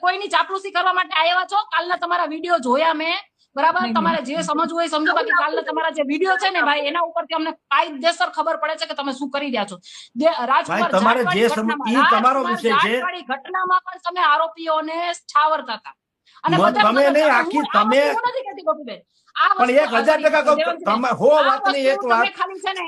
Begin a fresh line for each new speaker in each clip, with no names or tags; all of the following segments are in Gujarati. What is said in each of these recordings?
કોઈની ચાપલુસી કરવા માટે આવ્યા છો? કાલના તમારા વિડીયો જોયા મેં, બરાબર? તમારે જે સમજવું હોય સમજો, બાકી કાલના તમારા જે વિડીયો છે ને ભાઈ, એના ઉપરથી અમને કાયદેસર ખબર પડે છે કે તમે શું કરી રહ્યા છો. રાજકુમાર જાટવાડી ઘટનામાં પણ તમે આરોપીઓને છાવરતા હતા. અને
તમે નહીં આખી તમે
નથી કહેતી ગોપીબેન,
પણ 1000% હો વાતની એક વાત,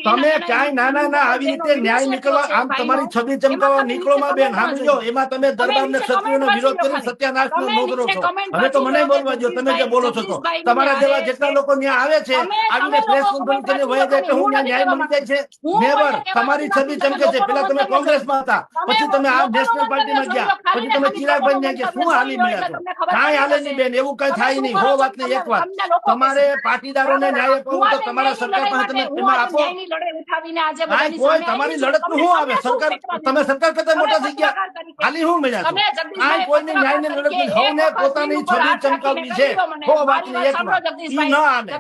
તમે ક્યાંય ના આવી રીતે ન્યાય નીકળવા, આમ તમારી છબી ચમકાવવા નીકળોમાં બેન, સાંભળજો, એમાં તમે દરબારને ક્ષત્રિયોનો વિરોધ કરી સત્યાનાશ નો કરો છો. હવે તો મને બોલવા દો, તમે જે બોલો છો તો તમારા જેવા જેટલા લોકો ત્યાં આવે છે, આવીને પ્રેસ કોન્ફરન્સ કરીને વહી જાય કે હું ન્યાય મળી જાય છે. નેવર, તમારી છબી ચમકે છે. પેલા તમે કોંગ્રેસમાં હતા, પછી તમે આ નેશનલ પાર્ટીમાં ગયા, પછી તમે ચિરાગભાઈ ને ગયા, શું હાલી મળ્યા છો? કાંઈ હાલે નહીં બેન, એવું કઈ થાય નહીં. હો વાતની એક વાત, તમારે પાટીદારોને ન્યાય આપવો તો તમારા સરકાર પાસે તમે એમાં આપો. કોઈ તમારી લડત નું શું આવે? સરકાર, તમે સરકાર કરતા મોટા થઈ ગયા, ખાલી શું મળ્યા છો? કાંઈ કોઈને ન્યાયની લડત નહીં. હવને પોતાની છબી ચમકાવવી છે. હો વાતની એક વાત, ઈ ન આવે.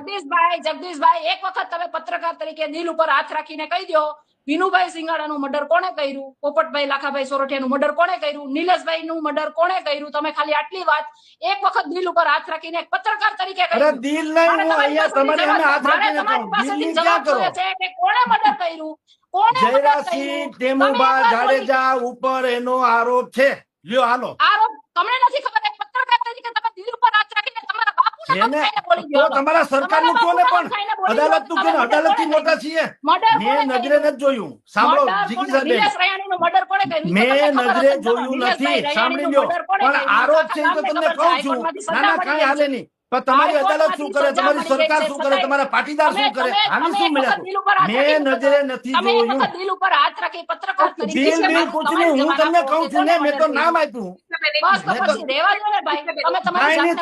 જગદીશભાઈ, એક વખત તમે પત્રકાર તરીકે દિલ ઉપર હાથ રાખીને કહી દો, વિનુભાઈ સિંગાડાનું મર્ડર કોણે કર્યું, પોપટભાઈ લાખાભાઈ સોરઠિયાનું મર્ડર કોણે કર્યું, નિલેશભાઈ નું મર્ડર કોણે કર્યું? તમે ખાલી આટલી વાત એક વખત દિલ ઉપર હાથ રાખીને પત્રકાર તરીકે કહી દો.
દિલ નહીં, હું અહીંયા તમારી સામે હાથ રાખીને કહું, દિલની ક્યાં કરો?
કોણે મર્ડર કર્યું?
જયરાજસિંહ ટેમુભા જાડેજા ઉપર એનો આરોપ છે. લ્યો હાલો,
આરોપ તમને નથી ખબર? એક પત્રકાર તરીકે તમે દિલ ઉપર હાથ રાખીને તમારા
તમારા સરકારનું કહો ને, પણ અદાલતનું કહો ને, અદાલતથી મોટા છીએ. મેં નજરે નથી જોયું. સાંભળો જીગી સાહેબ, મેં નજરે જોયું નથી, સાંભળી લ્યો. પણ આરોપ છે તો તમને કહું છું, ના કાંઈ હાલે નહીં. પણ તમારી અદાલત શું કરે, તમારી સરકાર શું કરે, તમારા પાટીદાર શું કરે, આની શું મળ્યા? મેં નજરે નથી જોયું.
દિલ ઉપર હાથ રાખી પત્રકાર તરીકે
દિલ પૂછ્યું, હું તમને કહું છું ને, મેં તો નામ આપ્યું.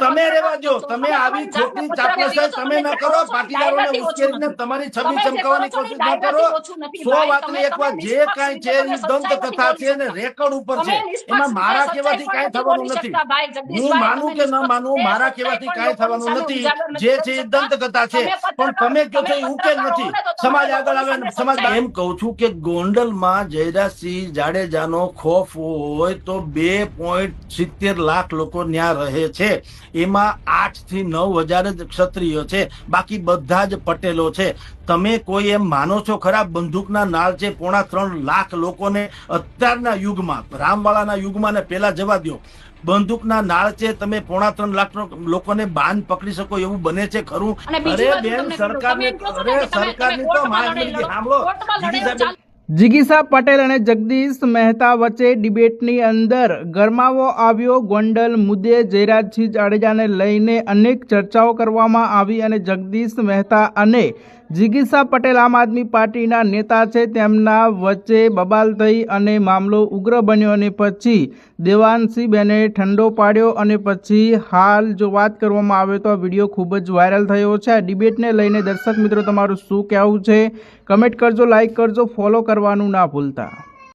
તમે રેવા દો, તમે આવી ખોટી ચાપલૂસી તમે ન કરો. પાટીદારોને ઉશ્કેરીને તમારી છબી ચમકાવવાની કોશિશ ન કરો. 100 વાતની એક વાત, જે કાંઈ છે એ દંત કથા છે ને રેકોર્ડ ઉપર છે, એમાં મારા કહેવાથી કાંઈ થવાનું નથી. હું માનું કે ન માનું, મારા કહેવાથી કાંઈ થવાનું નથી. જે છે એ દંત કથા છે, પણ તમે કહો છો એ ઉકેલ નથી. સમાજ આગળ આવે, સમાજ એમ કહું છું કે ગોંડલમાં જયરાજસિંહ જાડેજાનો ખોફ હોય તો 2.70 લાખ લોકો ત્યાં રહે છે. એમાં 8 થી 9 હજાર જ ક્ષત્રિયો છે, બાકી બધા જ પટેલો છે. તમે કોઈ એમ માનો છો ખરા? બંદૂકના નાળ છે 3.5 લાખ લોકોને અત્યારના યુગમાં, રામવાળાના યુગમાં ને પેલા જવા દો, બંદૂકના નાળ છે, તમે 3.5 લાખ લોકોને બાંધ પકડી શકો એવું બને છે ખરું? અરે બેન, સરકારની તો સાંભળો.
જિગીસા પટેલ અને જગદીશ મહેતા વચ્ચે ડિબેટની અંદર ગરમાવો આવ્યો. ગોંડલ મુદ્દે જયરાજસિંહ જાડેજાને લઈને અનેક ચર્ચાઓ કરવામાં આવી અને જગદીશ મહેતા અને જિગીસા પટેલ આમ આદમી પાર્ટીના નેતા છે, તેમના વચ્ચે બબાલ થઈ અને મામલો ઉગ્ર બન્યો અને પછી દેવાંશીબેને ઠંડો પાડ્યો અને પછી હાલ જો વાત કરવામાં આવે તો આ વિડીયો ખૂબ જ વાયરલ થયો છે. આ ડિબેટને લઈને દર્શક મિત્રો તમારું શું કહેવું છે? કમેન્ટ કરજો, લાઈક કરજો, ફોલો કરવાનું ના ભૂલતા.